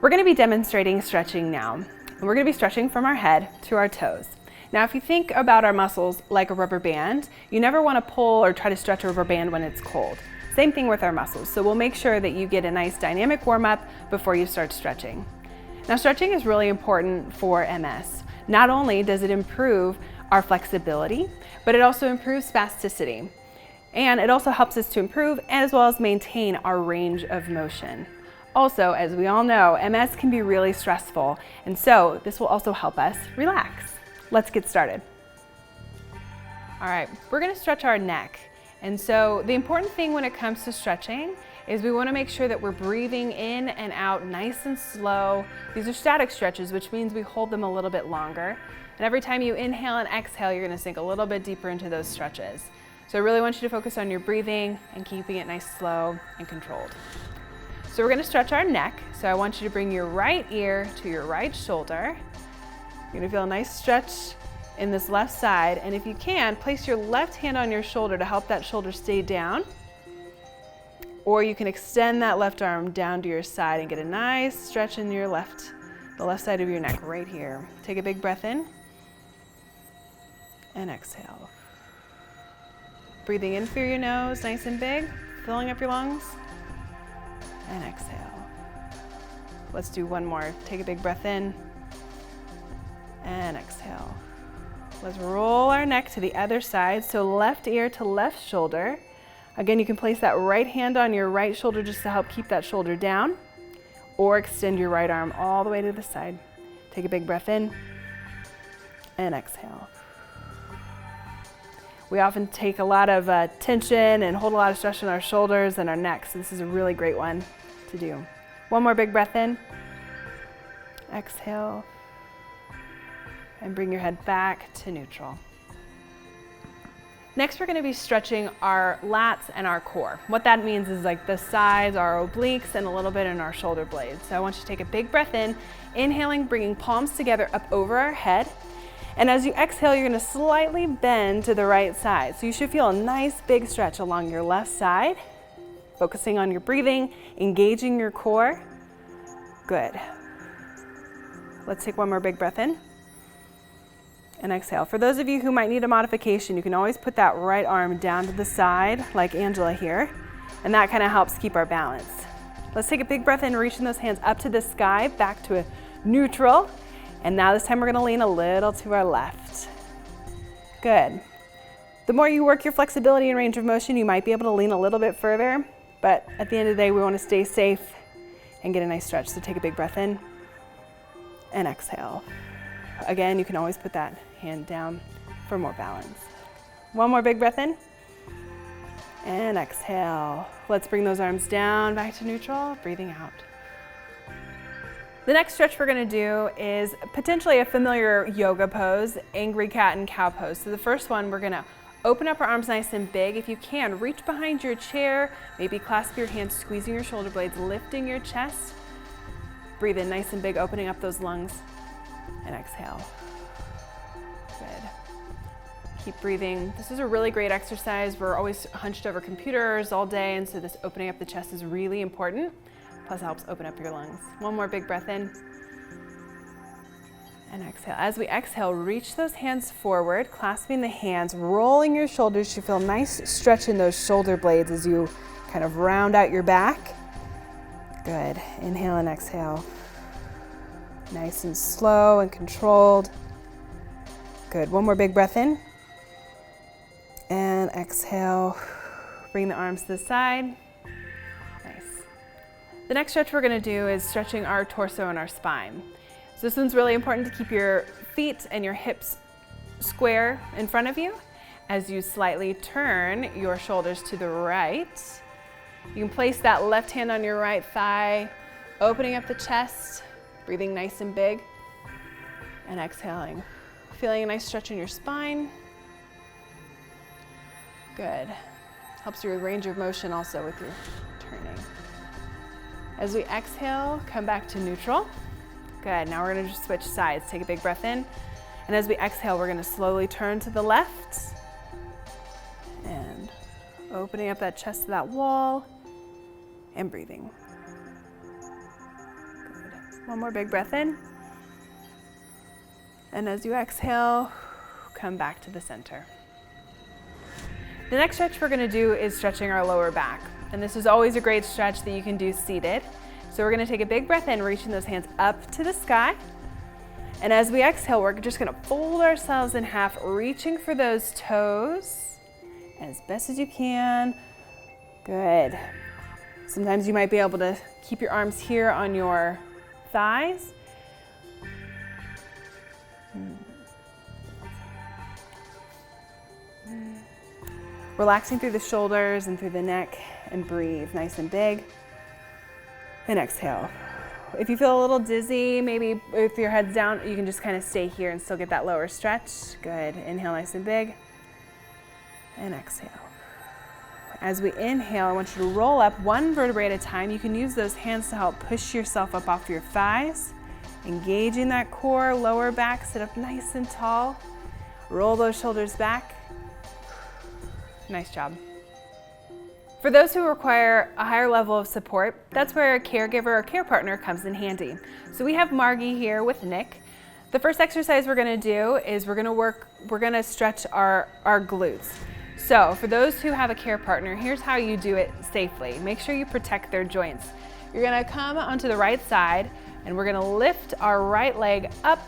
We're going to be demonstrating stretching now. And we're going to be stretching from our head to our toes. Now, if you think about our muscles like a rubber band, you never want to pull or try to stretch a rubber band when it's cold. Same thing with our muscles. So we'll make sure that you get a nice dynamic warm-up before you start stretching. Now, stretching is really important for MS. Not only does it improve our flexibility, but it also improves spasticity. And it also helps us to improve as well as maintain our range of motion. Also, as we all know, MS can be really stressful, and so this will also help us relax. Let's get started. All right, we're gonna stretch our neck. And so the important thing when it comes to stretching is we wanna make sure that we're breathing in and out nice and slow. These are static stretches, which means we hold them a little bit longer. And every time you inhale and exhale, you're gonna sink a little bit deeper into those stretches. So I really want you to focus on your breathing and keeping it nice, slow, and controlled. So we're gonna stretch our neck. So I want you to bring your right ear to your right shoulder. You're gonna feel a nice stretch in this left side. And if you can, place your left hand on your shoulder to help that shoulder stay down. Or you can extend that left arm down to your side and get a nice stretch in your the left side of your neck right here. Take a big breath in and exhale. Breathing in through your nose, nice and big, filling up your lungs. And exhale. Let's do one more. Take a big breath in and exhale. Let's roll our neck to the other side. So left ear to left shoulder. Again, you can place that right hand on your right shoulder just to help keep that shoulder down, or extend your right arm all the way to the side. Take a big breath in and exhale. We often take a lot of tension and hold a lot of stress in our shoulders and our necks. So this is a really great one to do. One more big breath in. Exhale. And bring your head back to neutral. Next, we're going to be stretching our lats and our core. What that means is like the sides, our obliques, and a little bit in our shoulder blades. So I want you to take a big breath in, inhaling, bringing palms together up over our head. And as you exhale, you're gonna slightly bend to the right side. So you should feel a nice big stretch along your left side, focusing on your breathing, engaging your core. Good. Let's take one more big breath in and exhale. For those of you who might need a modification, you can always put that right arm down to the side, like Angela here, and that kind of helps keep our balance. Let's take a big breath in, reaching those hands up to the sky, back to a neutral. And now this time we're gonna lean a little to our left. Good. The more you work your flexibility and range of motion, you might be able to lean a little bit further, but at the end of the day, we wanna stay safe and get a nice stretch. So take a big breath in and exhale. Again, you can always put that hand down for more balance. One more big breath in and exhale. Let's bring those arms down, back to neutral, breathing out. The next stretch we're going to do is potentially a familiar yoga pose, angry cat and cow pose. So the first one, we're going to open up our arms nice and big. If you can, reach behind your chair, maybe clasp your hands, squeezing your shoulder blades, lifting your chest. Breathe in nice and big, opening up those lungs, and exhale. Good. Keep breathing. This is a really great exercise. We're always hunched over computers all day, and so this opening up the chest is really important. Plus it helps open up your lungs. One more big breath in and exhale. As we exhale, reach those hands forward, clasping the hands, rolling your shoulders. You feel nice stretch in those shoulder blades as you kind of round out your back. Good. Inhale and exhale. Nice and slow and controlled. Good. One more big breath in and exhale. Bring the arms to the side. The next stretch we're going to do is stretching our torso and our spine. So this one's really important to keep your feet and your hips square in front of you as you slightly turn your shoulders to the right. You can place that left hand on your right thigh, opening up the chest, breathing nice and big, and exhaling. Feeling a nice stretch in your spine. Good. Helps your range of motion also with your turning. As we exhale, come back to neutral. Good, now we're gonna just switch sides. Take a big breath in. And as we exhale, we're gonna slowly turn to the left and Opening up that chest to that wall and breathing. Good. One more big breath in. And as you exhale, come back to the center. The next stretch we're gonna do is stretching our lower back. And this is always a great stretch that you can do seated. So we're gonna take a big breath in, reaching those hands up to the sky. And as we exhale, we're just gonna fold ourselves in half, reaching for those toes as best as you can. Good. Sometimes you might be able to keep your arms here on your thighs. Relaxing through the shoulders and through the neck, and breathe nice and big. And exhale. If you feel a little dizzy, maybe if your head's down, you can just kind of stay here and still get that lower stretch. Good. Inhale nice and big. And exhale. As we inhale, I want you to roll up one vertebrae at a time. You can use those hands to help push yourself up off your thighs. Engaging that core, lower back, sit up nice and tall. Roll those shoulders back. Nice job. For those who require a higher level of support, that's where a caregiver or care partner comes in handy. So we have Margie here with Nick. The first exercise we're gonna do is we're gonna stretch our glutes. So for those who have a care partner, here's how you do it safely. Make sure you protect their joints. You're gonna come onto the right side and we're gonna lift our right leg up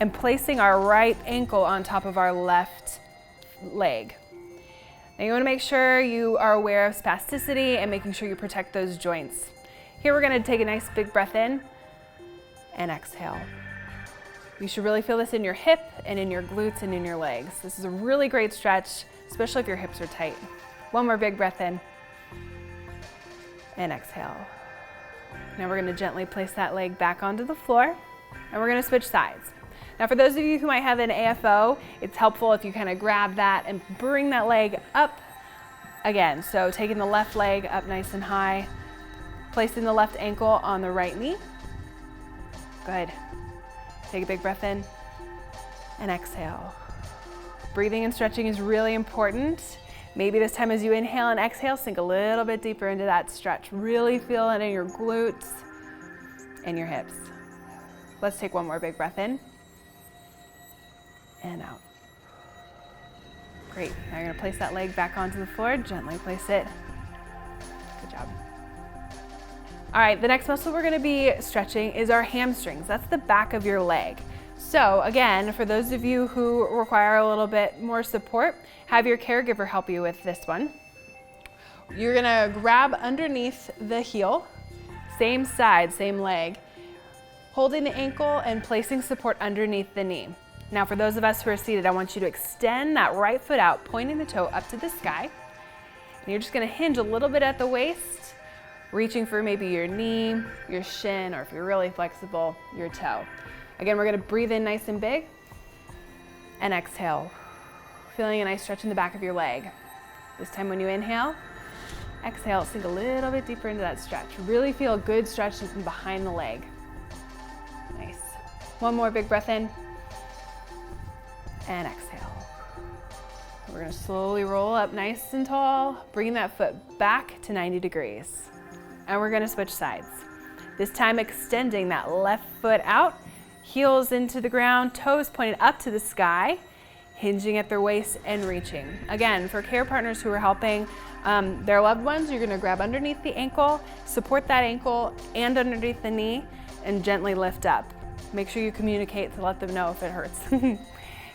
and placing our right ankle on top of our left leg. Now you want to make sure you are aware of spasticity and making sure you protect those joints. Here we're going to take a nice big breath in and exhale. You should really feel this in your hip and in your glutes and in your legs. This is a really great stretch, especially if your hips are tight. One more big breath in and exhale. Now we're going to gently place that leg back onto the floor and we're going to switch sides. Now for those of you who might have an AFO, it's helpful if you kind of grab that and bring that leg up again. So taking the left leg up nice and high, placing the left ankle on the right knee. Good. Take a big breath in and exhale. Breathing and stretching is really important. Maybe this time as you inhale and exhale, sink a little bit deeper into that stretch. Really feel it in your glutes and your hips. Let's take one more big breath in. And out. Great. Now you're going to place that leg back onto the floor. Gently place it. Good job. All right, the next muscle we're going to be stretching is our hamstrings. That's the back of your leg. So again, for those of you who require a little bit more support, have your caregiver help you with this one. You're going to grab underneath the heel, same side, same leg, holding the ankle and placing support underneath the knee. Now for those of us who are seated, I want you to extend that right foot out, pointing the toe up to the sky. And you're just gonna hinge a little bit at the waist, reaching for maybe your knee, your shin, or if you're really flexible, your toe. Again, we're gonna breathe in nice and big and exhale. Feeling a nice stretch in the back of your leg. This time when you inhale, exhale, sink a little bit deeper into that stretch. Really feel a good stretch from behind the leg. Nice. One more big breath in. And exhale. We're gonna slowly roll up nice and tall, bringing that foot back to 90 degrees. And we're gonna switch sides. This time extending that left foot out, heels into the ground, toes pointed up to the sky, hinging at their waist and reaching. Again, for care partners who are helping their loved ones, you're gonna grab underneath the ankle, support that ankle and underneath the knee, and gently lift up. Make sure you communicate to let them know if it hurts.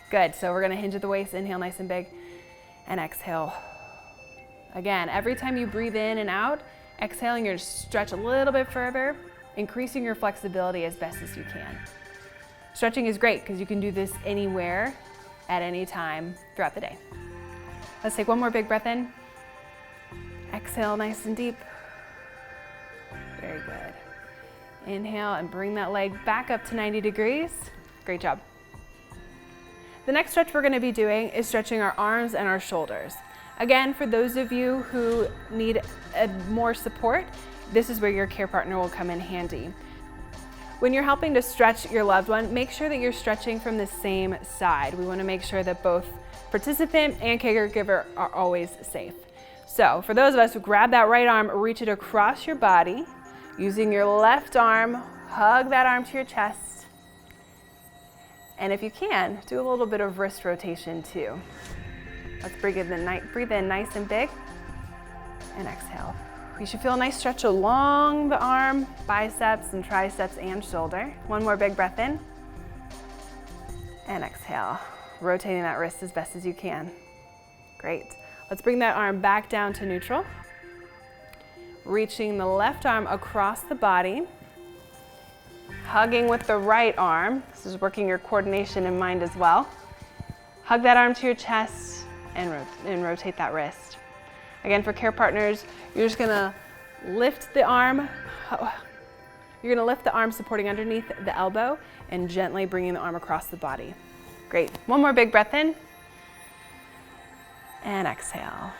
Good, so we're gonna hinge at the waist, inhale nice and big, and exhale. Again, every time you breathe in and out, exhaling, you're gonna stretch a little bit further, increasing your flexibility as best as you can. Stretching is great because you can do this anywhere, at any time throughout the day. Let's take one more big breath in. Exhale nice and deep. Very good. Inhale and bring that leg back up to 90 degrees. Great job. The next stretch we're going to be doing is stretching our arms and our shoulders. Again, for those of you who need more support, this is where your care partner will come in handy. When you're helping to stretch your loved one, make sure that you're stretching from the same side. We want to make sure that both participant and caregiver are always safe. So for those of us who grab that right arm, reach it across your body. Using your left arm, hug that arm to your chest. And if you can, do a little bit of wrist rotation too. Let's breathe in nice and big, and exhale. You should feel a nice stretch along the arm, biceps and triceps and shoulder. One more big breath in, and exhale. Rotating that wrist as best as you can. Great. Let's bring that arm back down to neutral. Reaching the left arm across the body. Hugging with the right arm. This is working your coordination in mind as well. Hug that arm to your chest and rotate that wrist. Again, for care partners, you're just gonna lift the arm. You're gonna lift the arm supporting underneath the elbow and gently bringing the arm across the body. Great. One more big breath in. And exhale.